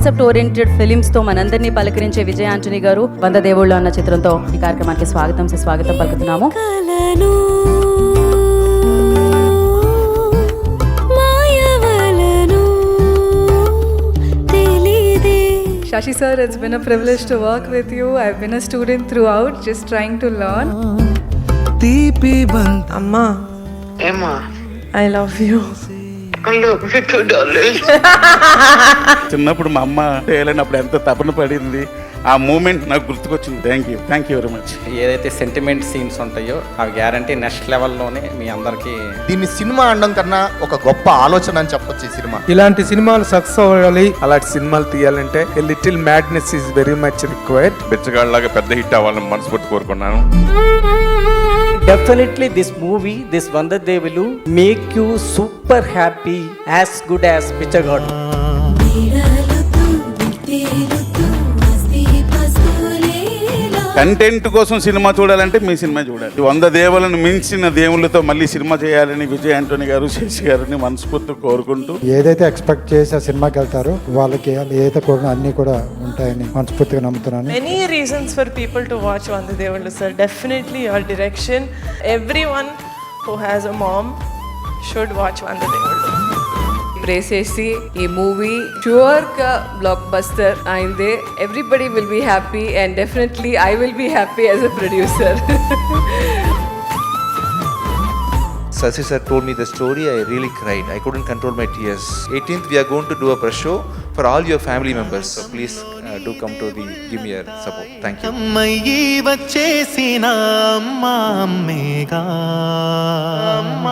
Concept oriented films తో మనందరినీ పలకరించే విజయ్ ఆంటనీ గారు 100 దేవుళ్ళు అన్న చిత్రంతో ఈ కార్యక్రమానికి స్వాగతం పలుకుతున్నాము. Shashi sir, it's been a privilege to work with you. I've been a student throughout, just trying to learn. Amma, Emma, I love you. I love you too, darling. చిన్నప్పుడు మా అమ్మ చేయలేనప్పుడు ఎంత తపన పడింది, ఆ మూమెంట్ నాకు గుర్తుకొచ్చింది. Thank you very much. ఏదైతే సెంటిమెంట్ సీన్స్ ఉంటాయో అవి గ్యారంటీ నెక్స్ట్ లెవెల్లోనే మీ అందరికీ. దీన్ని సినిమా అనడం కన్నా ఒక గొప్ప ఆలోచన అని చెప్పొచ్చు ఈ సినిమా. ఇలాంటి సినిమాలు సక్సెస్ అవ్వాలి, అలాంటి సినిమాలు తీయాలంటే a little madness is very much required. బిచ్చగాళ్ళలాగా పెద్ద హిట్ అవ్వాలని మనస్ఫూర్తి కోరుకున్నాను. Definitely this movie, this 100 దేవుళ్ళు make you super happy as good as Bichagadu. Content కోసం సినిమా చూడాలంటే మీ సినిమా చూడాలి. 100 దేవులను మించిన దేవుళ్ళతో మళ్ళీ సినిమా చేయాలని విజయ్ ఆంటనీ గారు, శశి గారిని మనస్ఫూర్తి కోరుకుంటూ, ఏదైతే ఎక్స్పెక్ట్ చేసి ఆ సినిమాకి వెళ్తారో వాళ్ళకి ఏదైతే కూడా అన్నీ కూడా ఉంటాయని మనస్ఫూర్తిగా నమ్ముతున్నాను. Many reasons for people to watch Vande Devulu, sir. Definitely your direction. Everyone who has a mom should watch Vande Devulu. చేసి ఈ మూవీ ష్యూర్ గా బ్లాక్ బస్టర్ అయిందే. Everybody will be happy and definitely I will be happy as a producer. Sasi sir told me the story, I really cried. I couldn't control my tears. 18th we are going to do a press show for all your family members. So please do come to give me your support. Thank you. అమ్మయ్యి వచ్చేసిన అమ్మ అమ్మేగా అమ్మ